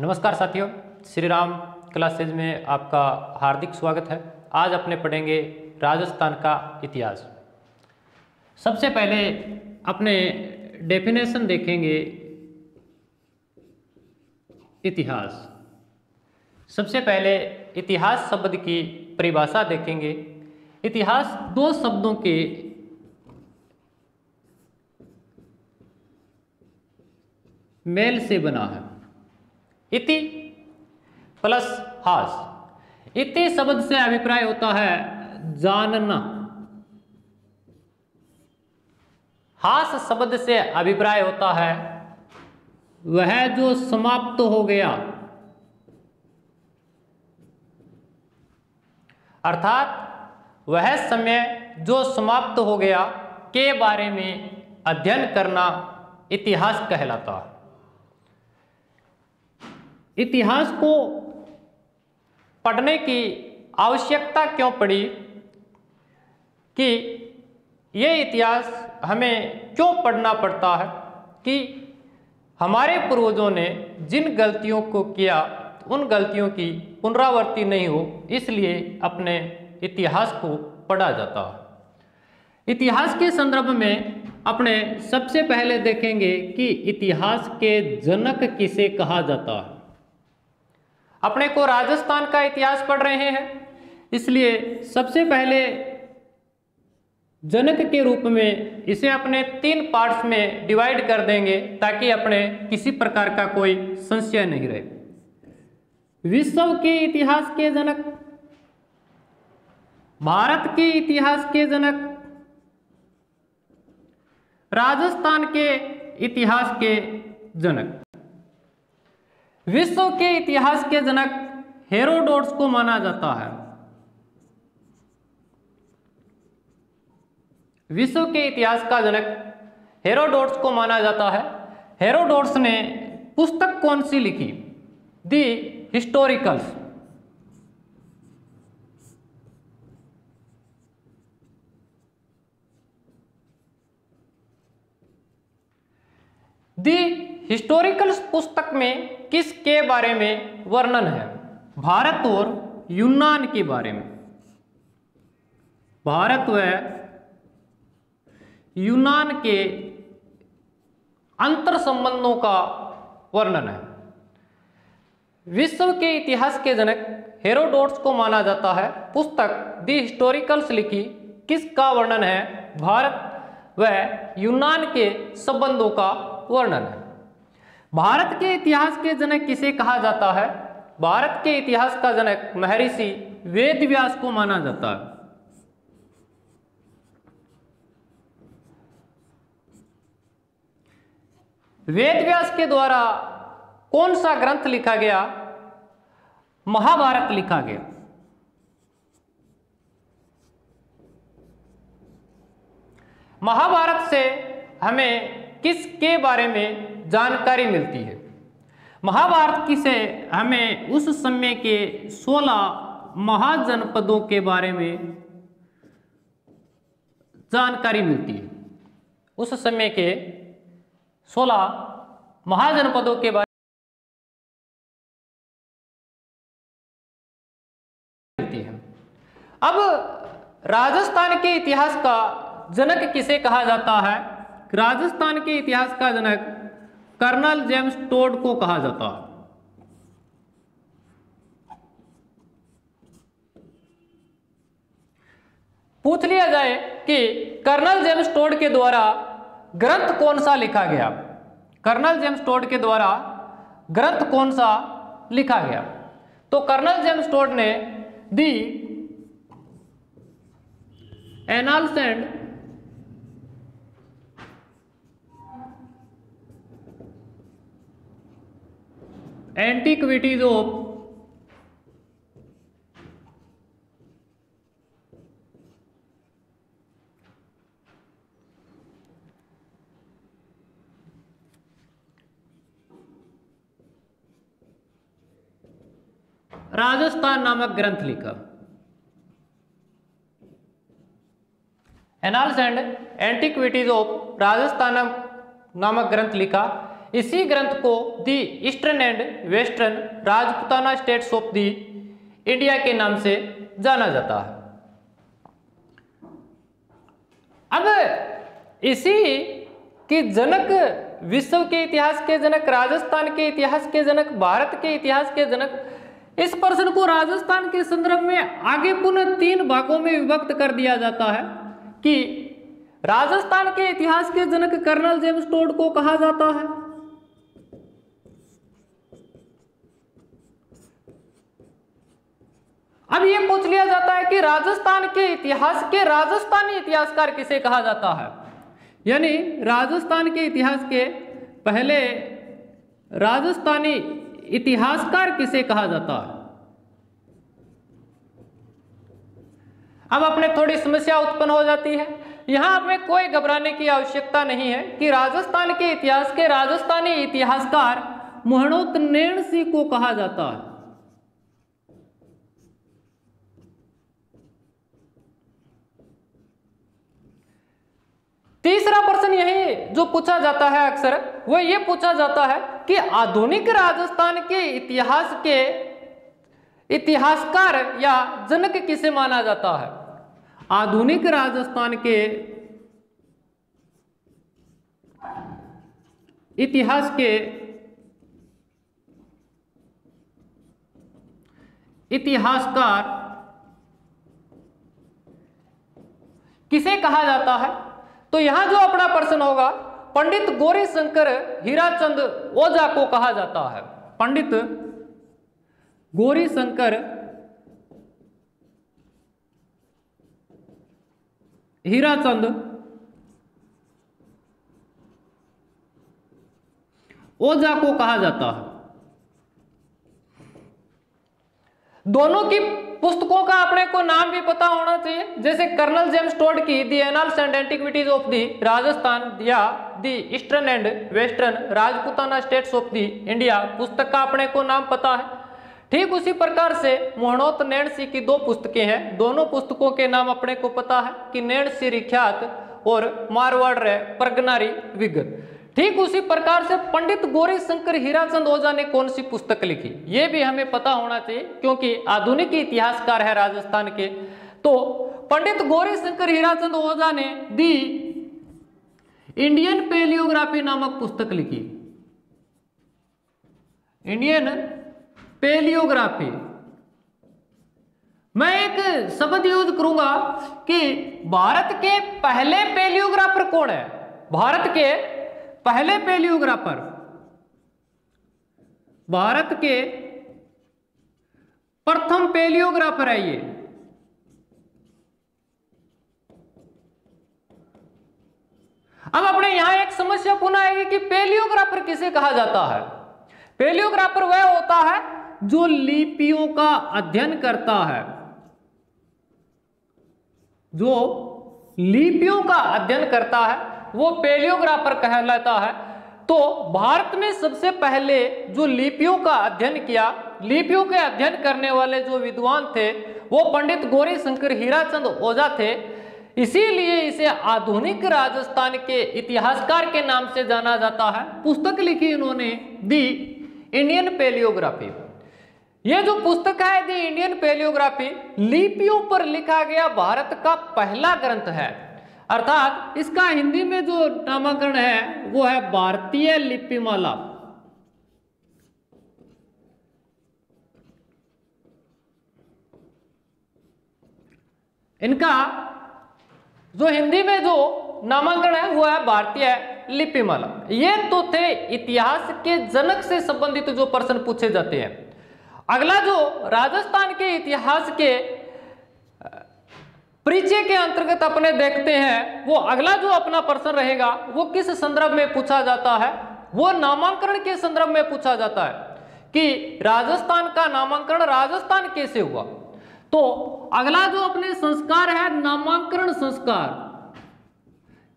नमस्कार साथियों, श्री राम क्लासेज में आपका हार्दिक स्वागत है। आज अपने पढ़ेंगे राजस्थान का इतिहास। सबसे पहले अपने डेफिनेशन देखेंगे इतिहास। सबसे पहले इतिहास शब्द की परिभाषा देखेंगे। इतिहास दो शब्दों के मेल से बना है, इति प्लस हास। इति शब्द से अभिप्राय होता है जानना, हास शब्द से अभिप्राय होता है वह जो समाप्त हो गया, अर्थात वह समय जो समाप्त हो गया के बारे में अध्ययन करना इतिहास कहलाता है। इतिहास को पढ़ने की आवश्यकता क्यों पड़ी कि ये इतिहास हमें क्यों पढ़ना पड़ता है कि हमारे पूर्वजों ने जिन गलतियों को किया उन गलतियों की पुनरावृत्ति नहीं हो, इसलिए अपने इतिहास को पढ़ा जाता है। इतिहास के संदर्भ में अपने सबसे पहले देखेंगे कि इतिहास के जनक किसे कहा जाता है। अपने को राजस्थान का इतिहास पढ़ रहे हैं, इसलिए सबसे पहले जनक के रूप में इसे अपने 3 पार्ट्स में डिवाइड कर देंगे ताकि अपने किसी प्रकार का कोई संशय नहीं रहे। विश्व के इतिहास के जनक, भारत के इतिहास के जनक, राजस्थान के इतिहास के जनक। विश्व के इतिहास के जनक हेरोडोटस को माना जाता है। विश्व के इतिहास का जनक हेरोडोटस को माना जाता है। हेरोडोटस ने पुस्तक कौन सी लिखी? दी हिस्टोरिकल्स। दी हिस्टोरिकल्स पुस्तक में किसके बारे में वर्णन है? भारत और यूनान के बारे में। भारत व यूनान के अंतर संबंधों का वर्णन है। विश्व के इतिहास के जनक हेरोडोटस को माना जाता है। पुस्तक दी हिस्टोरिकल्स लिखी, किसका वर्णन है? भारत व यूनान के संबंधों का वर्णन है। भारत के इतिहास के जनक किसे कहा जाता है? भारत के इतिहास का जनक महर्षि वेदव्यास को माना जाता है। वेदव्यास के द्वारा कौन सा ग्रंथ लिखा गया? महाभारत लिखा गया। महाभारत से हमें किसके बारे में जानकारी मिलती है? महाभारत की से हमें उस समय के 16 महाजनपदों के बारे में जानकारी मिलती है। उस समय के 16 महाजनपदों के बारे में मिलती है। अब राजस्थान के इतिहास का जनक किसे कहा जाता है? राजस्थान के इतिहास का जनक कर्नल जेम्स टोड को कहा जाता है। पूछ लिया जाए कि कर्नल जेम्स टोड के द्वारा ग्रंथ कौन सा लिखा गया? कर्नल जेम्स टोड के द्वारा ग्रंथ कौन सा लिखा गया? तो कर्नल जेम्स टोड ने the annals and antiquities of Rajasthan नामक ग्रंथ लिखा। Annals and antiquities of Rajasthan नामक ग्रंथ लिखा। इसी ग्रंथ को the eastern and western Rajputana states of the India के नाम से जाना जाता है। अब इसी की जनक, विश्व के इतिहास के जनक, राजस्थान के इतिहास के जनक, भारत के इतिहास के जनक, इस प्रश्न को राजस्थान के संदर्भ में आगे पुनः 3 भागों में विभक्त कर दिया जाता है कि राजस्थान के इतिहास के जनक कर्नल जेम्स टोड को कहा जाता है। अब यह पूछ लिया जाता है कि राजस्थान के इतिहास के राजस्थानी इतिहासकार किसे कहा जाता है, यानी राजस्थान के इतिहास के पहले राजस्थानी इतिहासकार किसे कहा जाता है। अब अपने थोड़ी समस्या उत्पन्न हो जाती है। यहां हमें कोई घबराने की आवश्यकता नहीं है कि राजस्थान के इतिहास के राजस्थानी इतिहासकार मोहनोत नैणसी को कहा जाता है। तीसरा प्रश्न यही जो पूछा जाता है अक्सर, वो ये पूछा जाता है कि आधुनिक राजस्थान के इतिहास के इतिहासकार या जनक किसे माना जाता है। आधुनिक राजस्थान के इतिहास के इतिहासकार किसे कहा जाता है। तो यहां जो अपना प्रश्न होगा, पंडित गौरी शंकर हीराचंद ओझा को कहा जाता है। पंडित गौरी शंकर हीराचंद ओझा को कहा जाता है। दोनों की पुस्तकों का अपने को नाम भी पता होना चाहिए, जैसे कर्नल जेम्स टोड की the annals and antiquities of the Rajasthan या the eastern and western Rajputana states of the India पुस्तक का अपने को नाम पता है। ठीक उसी प्रकार से मोहनोत नैणसी की 2 पुस्तकें हैं, दोनों पुस्तकों के नाम अपने को पता है कि नैणसी रिख्यात और मारवाड़ रे प्रगनारी विगत। ठीक उसी प्रकार से पंडित गौरी शंकर हीराचंद ओझा ने कौन सी पुस्तक लिखी, यह भी हमें पता होना चाहिए, क्योंकि आधुनिक इतिहासकार है राजस्थान के। तो पंडित गौरी शंकर हीराचंद ओझा ने दी इंडियन पेलियोग्राफी नामक पुस्तक लिखी। Indian palaeography. मैं एक शब्द यूज करूंगा कि भारत के पहले पेलियोग्राफर कौन है। भारत के पहले पेलियोग्राफर, भारत के प्रथम पेलियोग्राफर है ये। अब अपने यहां एक समस्या पुनः आएगी कि पेलियोग्राफर किसे कहा जाता है। पेलियोग्राफर वह होता है जो लिपियों का अध्ययन करता है, जो लिपियों का अध्ययन करता है वो पेलियोग्राफर कहलाता है। तो भारत में सबसे पहले जो लिपियों का अध्ययन किया, लिपियों के अध्ययन करने वाले जो विद्वान थे वो पंडित गौरी शंकर हीराचंद ओझा थे। इसीलिए इसे आधुनिक राजस्थान के इतिहासकार के नाम से जाना जाता है। पुस्तक लिखी इन्होंने दी इंडियन पेलियोग्राफी। यह जो पुस्तक है दी इंडियन पेलियोग्राफी लिपियों पर लिखा गया भारत का पहला ग्रंथ है, अर्थात इसका हिंदी में जो नामकरण है वो है भारतीय लिपिमाला। इनका जो हिंदी में जो नामांकन है वो है भारतीय लिपिमाला। ये तो थे इतिहास के जनक से संबंधित जो प्रश्न पूछे जाते हैं। अगला जो राजस्थान के इतिहास के परिचय के अंतर्गत अपने देखते हैं, वो अगला जो अपना प्रश्न रहेगा वो किस संदर्भ में पूछा जाता है। वो नामांकन के संदर्भ में पूछा जाता है कि राजस्थान का नामांकन राजस्थान कैसे हुआ। तो अगला जो अपने संस्कार है नामांकन संस्कार,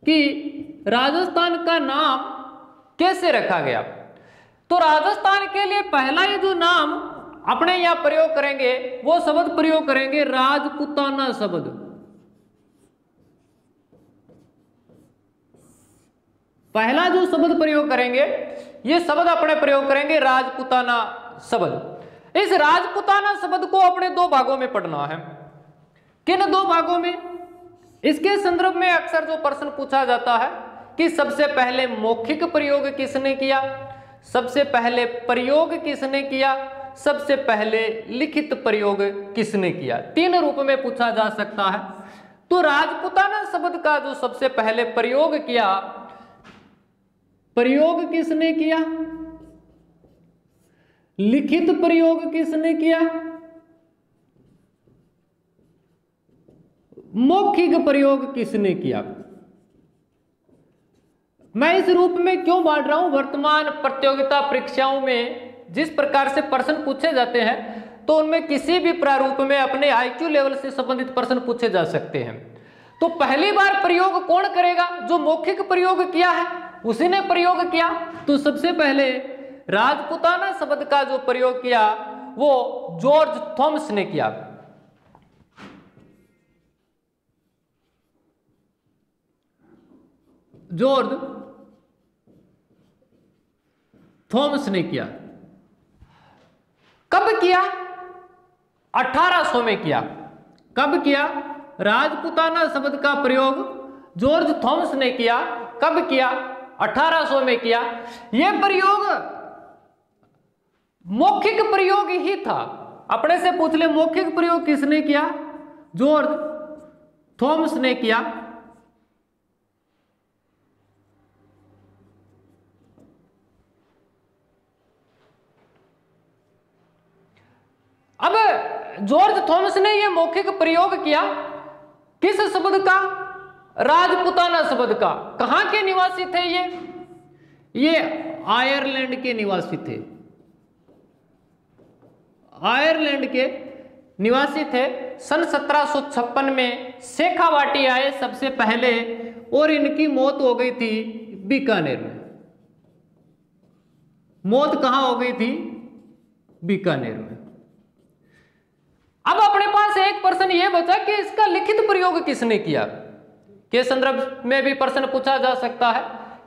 कि राजस्थान का नाम कैसे रखा गया। तो राजस्थान के लिए पहला ये जो नाम अपने यहां प्रयोग करेंगे वो शब्द प्रयोग करेंगे राजपूताना शब्द। पहला जो शब्द प्रयोग करेंगे, ये शब्द अपने प्रयोग करेंगे राजपूताना शब्द। इस राजपूताना शब्द को अपने दो भागों में पढ़ना है। किन दो भागों में? इसके संदर्भ में अक्सर जो प्रश्न पूछा जाता है कि सबसे पहले मौखिक प्रयोग किसने किया, सबसे पहले प्रयोग किसने किया, सबसे पहले लिखित प्रयोग किसने किया। तीन रूप में पूछा जा सकता है। तो राजपूताना शब्द का जो सबसे पहले प्रयोग किया, प्रयोग किसने किया, लिखित प्रयोग किसने किया, मौखिक प्रयोग किसने किया। मैं इस रूप में क्यों बांट रहा हूं? वर्तमान प्रतियोगिता परीक्षाओं में जिस प्रकार से प्रश्न पूछे जाते हैं तो उनमें किसी भी प्रारूप में अपने आईक्यू लेवल से संबंधित प्रश्न पूछे जा सकते हैं। तो पहली बार प्रयोग कौन करेगा? जो मौखिक प्रयोग किया है उसी ने प्रयोग किया। तो सबसे पहले राजपूताना शब्द का जो प्रयोग किया वो जॉर्ज थॉमस ने किया। जॉर्ज थॉमस ने किया। कब किया? 1800 में किया। कब किया? राजपूताना शब्द का प्रयोग जॉर्ज थॉमस ने किया। कब किया? 1800 में किया। यह प्रयोग मौखिक प्रयोग ही था। अपने से पूछ ले, मौखिक प्रयोग किसने किया? जॉर्ज थॉमस ने किया। अब जॉर्ज थॉमस ने यह मौखिक प्रयोग किया किस शब्द का? राजपूताना शब्द का। कहां के निवासी थे ये आयरलैंड के निवासी थे। आयरलैंड के निवासी थे। सन 1756 में शेखावाटी आए सबसे पहले और इनकी मौत हो गई थी बीकानेर में। मौत कहां हो गई थी? बीकानेर में। अब अपने पास एक प्रश्न यह बचा कि इसका लिखित प्रयोग किसने किया। के संदर्भ में भी प्रश्न पूछा जा सकता है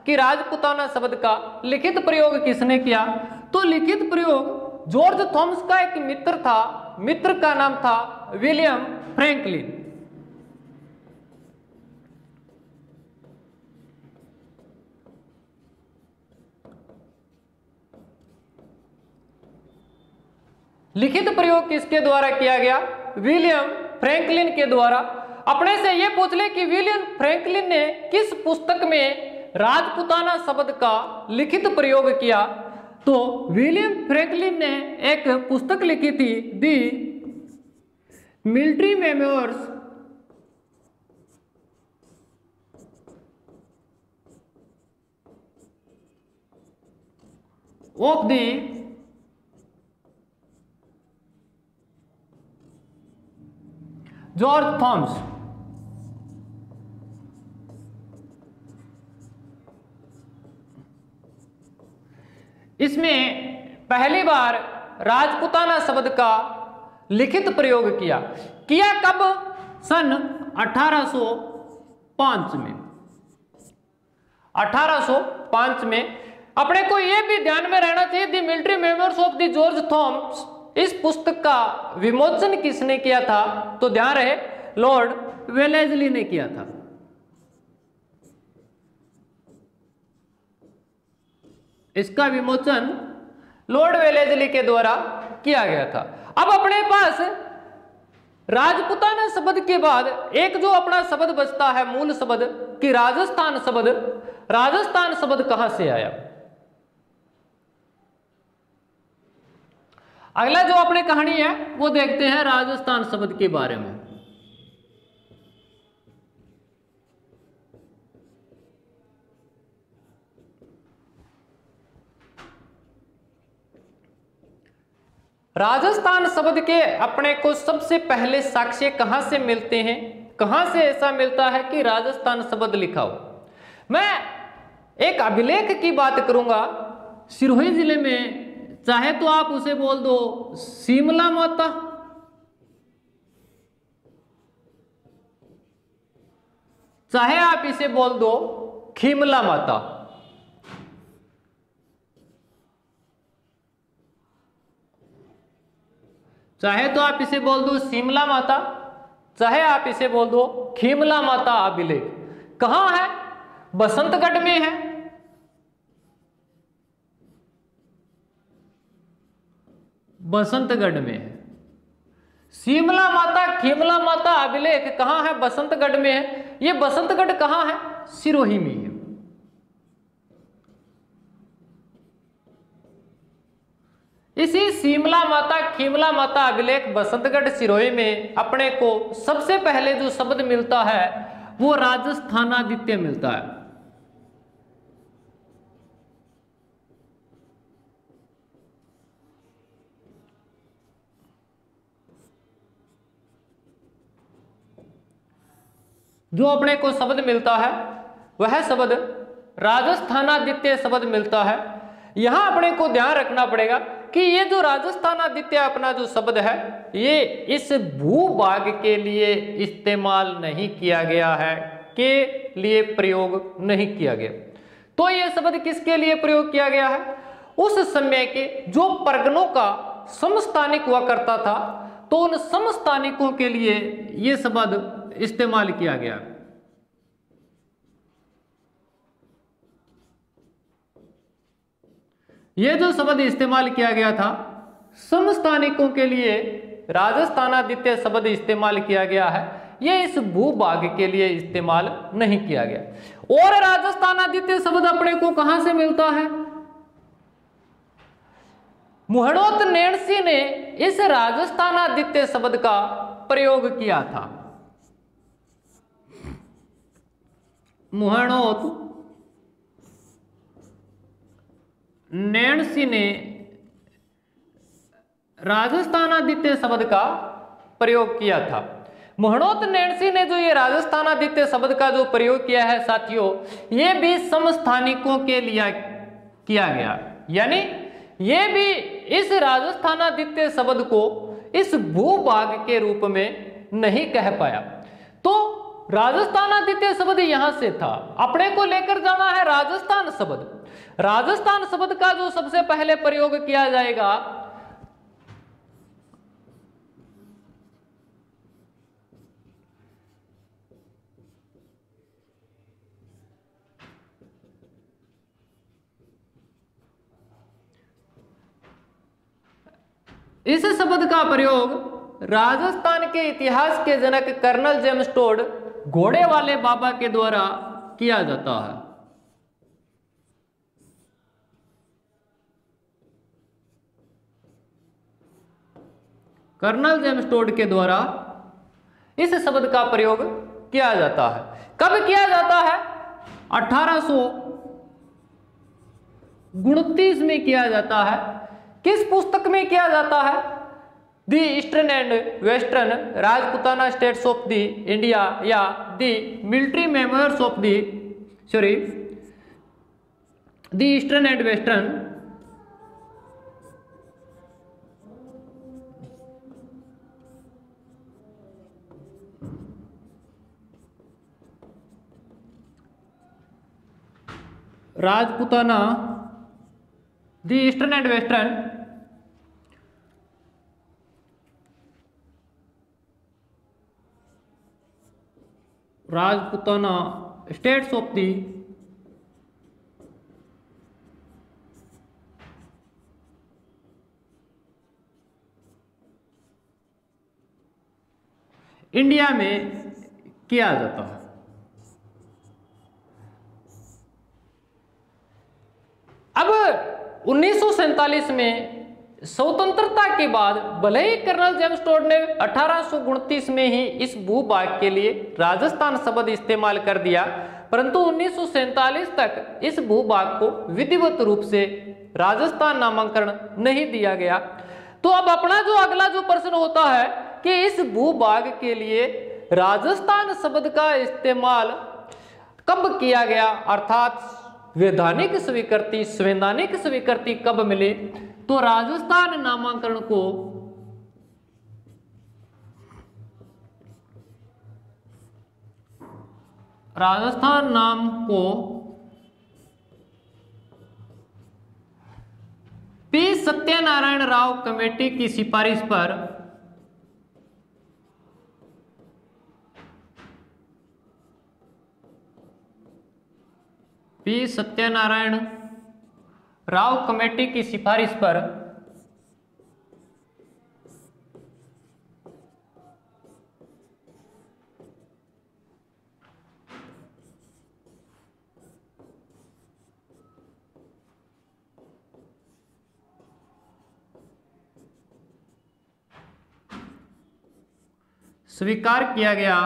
कि राजपूताना शब्द का लिखित प्रयोग किसने किया। तो लिखित प्रयोग जॉर्ज थॉमस का एक मित्र था, मित्र का नाम था विलियम फ्रैंकलिन। लिखित प्रयोग किसके द्वारा किया गया? विलियम फ्रैंकलिन के द्वारा। अपने से यह पूछ ले कि विलियम फ्रैंकलिन ने किस पुस्तक में राजपूताना शब्द का लिखित प्रयोग किया। तो विलियम फ्रैंकलिन ने एक पुस्तक लिखी थी, the military memoirs of the George Thomas. इसमें पहली बार राजपूताना शब्द का लिखित प्रयोग किया। कब? सन 1805 में। 1805 में। अपने को यह भी ध्यान में रहना चाहिए, the military memoirs of the George Thomas, इस पुस्तक का विमोचन किसने किया था? तो ध्यान रहे, लॉर्ड वेलेस्ली ने किया था। इसका विमोचन लॉर्ड वेलेस्ली के द्वारा किया गया था। अब अपने पास राजपूताना शब्द के बाद एक जो अपना शब्द बचता है मूल शब्द कि राजस्थान शब्द। राजस्थान शब्द कहां से आया? अगला जो अपनी कहानी है वो देखते हैं राजस्थान शब्द के बारे में। राजस्थान शब्द के अपने को सबसे पहले साक्ष्य कहां से मिलते हैं? कहां से ऐसा मिलता है कि राजस्थान शब्द लिखा हो? मैं एक अभिलेख की बात करूंगा। सिरोही जिले में, चाहे तो आप उसे बोल दो शिमला माता, चाहे आप इसे बोल दो खिमला माता। चाहे तो आप इसे बोल दो शिमला माता, चाहे आप इसे बोल दो खीमला माता अभिलेख। कहां है? बसंतगढ़ में है। बसंतगढ़ में है। शिमला माता खीमला माता अभिलेख कहां है? बसंतगढ़ में है। ये बसंतगढ़ कहां है? सिरोही में है। इसी शिमला माता खीमला माता अभिलेख बसंतगढ़ सिरोही में अपने को सबसे पहले जो शब्द मिलता है वो राजस्थानादित्य मिलता है। जो अपने को शब्द मिलता है वह शब्द राजस्थानादित्य शब्द मिलता है। यहां अपने को ध्यान रखना पड़ेगा कि ये जो राजस्थानादित्य अपना जो शब्द है ये इस भूभाग के लिए इस्तेमाल नहीं किया गया है, के लिए प्रयोग नहीं किया गया। तो ये शब्द किसके लिए प्रयोग किया गया है? उस समय के जो परगनों का समस्थानिक हुआ करता था तो उन समस्थानिकों के लिए ये शब्द इस्तेमाल किया गया। ये जो शब्द इस्तेमाल किया गया था समस्थानिकों के लिए राजस्थानादित्य शब्द इस्तेमाल किया गया है, ये इस भूभाग के लिए इस्तेमाल नहीं किया गया। और राजस्थानादित्य शब्द अपने को कहां से मिलता है? मुहणोत नैणसी ने इस राजस्थानादित्य शब्द का प्रयोग किया था। मुहणोत नैणसी ने राजस्थानादित्य शब्द का प्रयोग किया था। मुहणोत नैणसी ने जो ये राजस्थानादित्य शब्द का जो प्रयोग किया है साथियों, ये भी समस्थानिकों के लिए किया गया, यानी ये भी इस राजस्थानादित्य शब्द को इस भूभाग के रूप में नहीं कह पाया। तो राजस्थानादित्य शब्द यहां से था, अपने को लेकर जाना है राजस्थान शब्द। राजस्थान शब्द का जो सबसे पहले प्रयोग किया जाएगा इस शब्द का प्रयोग राजस्थान के इतिहास के जनक कर्नल जेम्स टोड घोड़े वाले बाबा के द्वारा किया जाता है। कर्नल जेम्स टोड के द्वारा इस शब्द का प्रयोग किया जाता है। कब किया जाता है? 1829 में किया जाता है। किस पुस्तक में किया जाता है? The eastern and western Rajputana states of the India या the military memoirs of the eastern and western Rajputana the eastern and western Rajputana states of the India में किया जाता है। अब 1947 में स्वतंत्रता के बाद भले ही कर्नल जेम्स टोड ने 1829 में ही इस भूभाग के लिए राजस्थान शब्द इस्तेमाल कर दिया, परंतु 1947 तक इस भूभाग को विधिवत रूप से राजस्थान नामांकन नहीं दिया गया। तो अब अपना जो अगला जो प्रश्न होता है कि इस भूभाग के लिए राजस्थान शब्द का इस्तेमाल कब किया गया, अर्थात वैधानिक स्वीकृति संवैधानिक स्वीकृति कब मिली? तो राजस्थान नामांकन को राजस्थान नाम को पी सत्यनारायण राव कमेटी की सिफारिश पर पी सत्यनारायण राव कमेटी की सिफारिश पर स्वीकार किया गया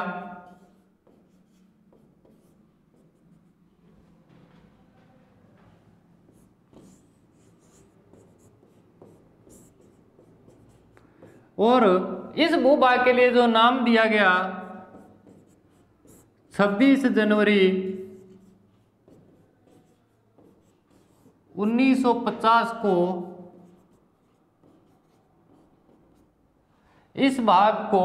और इस भूभाग के लिए जो नाम दिया गया 26 जनवरी 1950 को इस भाग को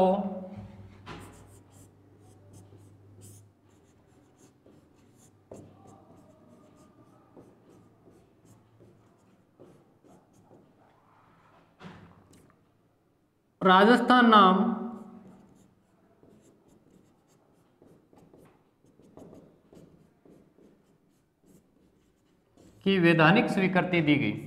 राजस्थान नाम की वैधानिक स्वीकृति दी गई।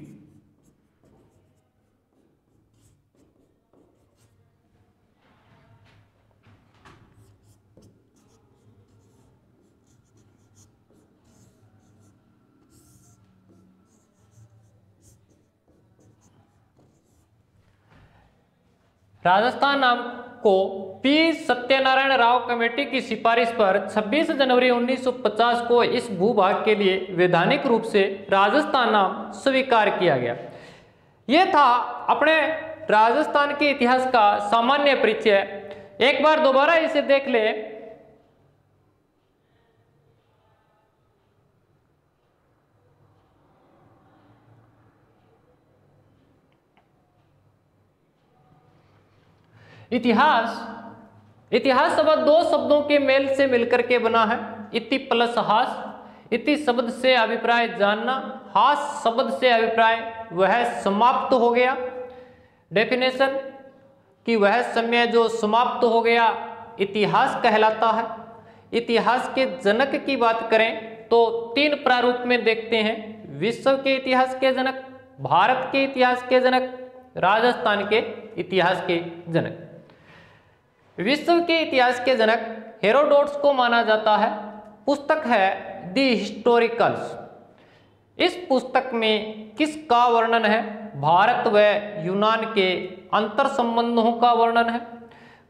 राजस्थान नाम को पी सत्यनारायण राव कमेटी की सिफारिश पर 26 जनवरी 1950 को इस भूभाग के लिए वैधानिक रूप से राजस्थान नाम स्वीकार किया गया। यह था अपने राजस्थान के इतिहास का सामान्य परिचय। एक बार दोबारा इसे देख ले। इतिहास शब्द दो शब्दों के मेल से मिलकर के बना है। इति प्लस हास। इति शब्द से अभिप्राय जानना, हास शब्द से अभिप्राय वह समाप्त हो गया। डेफिनेशन कि वह समय जो समाप्त हो गया इतिहास कहलाता है। इतिहास के जनक की बात करें तो तीन प्रारूप में देखते हैं। विश्व के इतिहास के जनक, भारत के इतिहास के जनक, राजस्थान के इतिहास के जनक। विश्व के इतिहास के जनक हेरोडोटस को माना जाता है। पुस्तक है दी हिस्टोरिकल्स। इस पुस्तक में किसका वर्णन है? भारत व यूनान के अंतर संबंधों का वर्णन है।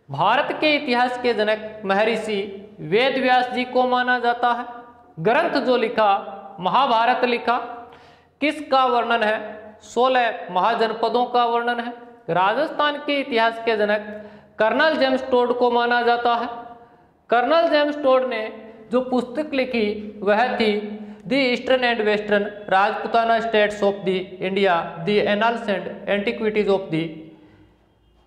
भारत के इतिहास के जनक महर्षि वेद व्यास जी को माना जाता है। ग्रंथ जो लिखा महाभारत लिखा। किसका वर्णन है? 16 महाजनपदों का वर्णन है। राजस्थान के इतिहास के जनक कर्नल जेम्स टोड को माना जाता है। कर्नल जेम्स टोड ने जो पुस्तक लिखी वह थी the eastern and western Rajputana states of the India, the annals and antiquities of the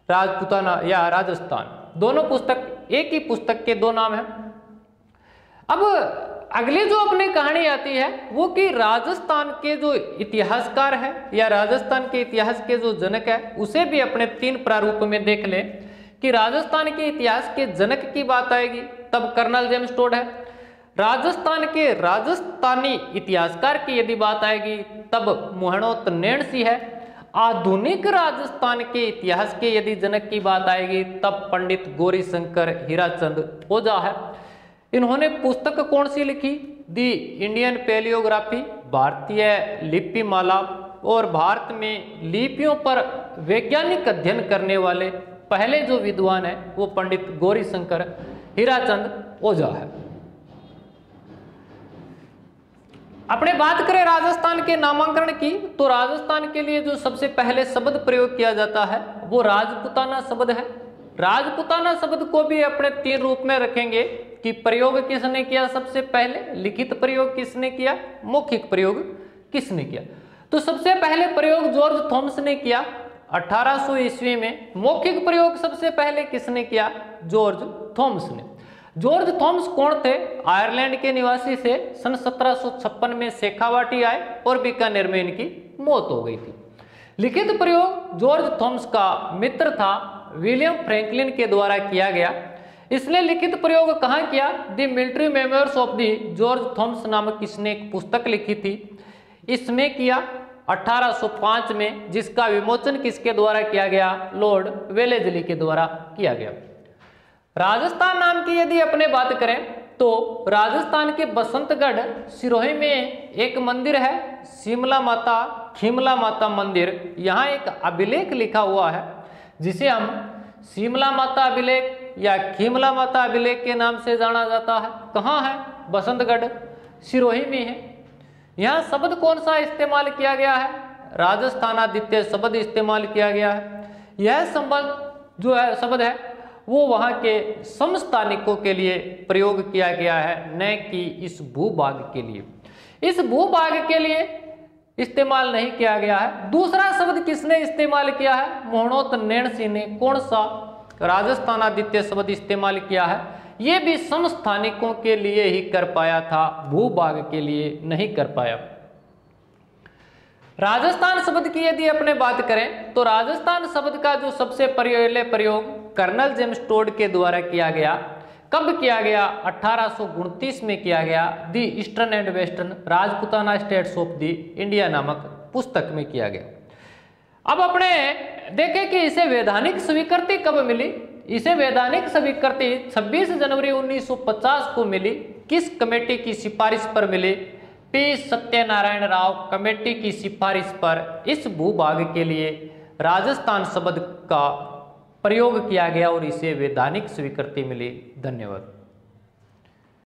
Rajputana या राजस्थान। दोनों पुस्तक एक ही पुस्तक के दो नाम हैं। अब अगली जो अपनी कहानी आती है वो कि राजस्थान के जो इतिहासकार है या राजस्थान के इतिहास के जो जनक है उसे भी अपने तीन प्रारूप में देख ले कि राजस्थान के इतिहास के जनक की बात आएगी तब कर्नल जेम्स टोड है। राजस्थान के राजस्थानी इतिहासकार की यदि बात आएगी तब मोहनोत नैणसी है। आधुनिक राजस्थान के इतिहास के यदि जनक की बात आएगी तब पंडित गौरीशंकर हीराचंद ओझा है। इन्होंने पुस्तक कौन सी लिखी? दी इंडियन पैलियोग्राफी, भारतीय लिपिमाला, और भारत में लिपियों पर वैज्ञानिक अध्ययन करने वाले पहले जो विद्वान है वो पंडित गौरीशंकर हीराचंद ओझा है। अपने बात करें राजस्थान के नामांकन की तो राजस्थान के लिए जो सबसे पहले शब्द प्रयोग किया जाता है वो राजपुताना शब्द है। राजपुताना शब्द को भी अपने तीन रूप में रखेंगे कि प्रयोग किसने किया सबसे पहले, लिखित प्रयोग किसने किया, मौखिक प्रयोग किसने किया। तो सबसे पहले प्रयोग जॉर्ज थॉमस ने किया 1800 ईस्वी में। मौखिक प्रयोग सबसे पहले किसने किया? जॉर्ज थॉमस ने। जॉर्ज थॉमस कौन थे? आयरलैंड के निवासी से सन 1756 में शेखावाटी आए और बीकानेर में इनकी मौत हो गई थी। लिखित प्रयोग जॉर्ज थॉमस का मित्र था विलियम फ्रैंकलिन के द्वारा किया गया। इसने लिखित प्रयोग कहाँ किया? The military memoirs of the George Thoms नामक इसने एक पुस्तक लिखी थी, इसमें किया 1805 में, जिसका विमोचन किसके द्वारा किया गया? लॉर्ड वेलेस्ली के द्वारा किया गया। राजस्थान नाम की यदि अपने बात करें तो राजस्थान के बसंतगढ़ सिरोही में एक मंदिर है, शिमला माता खिमला माता मंदिर। यहाँ एक अभिलेख लिखा हुआ है जिसे हम शिमला माता अभिलेख या खिमला माता अभिलेख के नाम से जाना जाता है। कहाँ है? बसंतगढ़ सिरोही में है। यहाँ शब्द कौन सा इस्तेमाल किया गया है? राजस्थानादित्य शब्द इस्तेमाल किया गया है। यह शब्द जो है शब्द है वो वहाँ के समस्थानिकों के लिए प्रयोग किया गया है, न कि इस भूभाग के लिए। इस भूभाग के लिए इस्तेमाल नहीं किया गया है। दूसरा शब्द किसने इस्तेमाल किया है? मोहनोत नैणसी ने। कौन सा? राजस्थानादित्य शब्द इस्तेमाल किया है। ये भी समस्थानिकों के लिए ही कर पाया था, भूभाग के लिए नहीं कर पाया। राजस्थान शब्द की यदि अपने बात करें तो राजस्थान शब्द का जो सबसे पहले प्रयोग कर्नल जेम्स टोड के द्वारा किया गया। कब किया गया? 1829 में किया गया। The eastern and western Rajputana states of the India नामक पुस्तक में किया गया। अब अपने देखें कि इसे वैधानिक स्वीकृति कब मिली। इसे वैधानिक स्वीकृति 26 जनवरी 1950 को मिली। किस कमेटी की सिफारिश पर मिली? पी सत्यनारायण राव कमेटी की सिफारिश पर इस भूभाग के लिए राजस्थान शब्द का प्रयोग किया गया और इसे वैधानिक स्वीकृति मिली। धन्यवाद।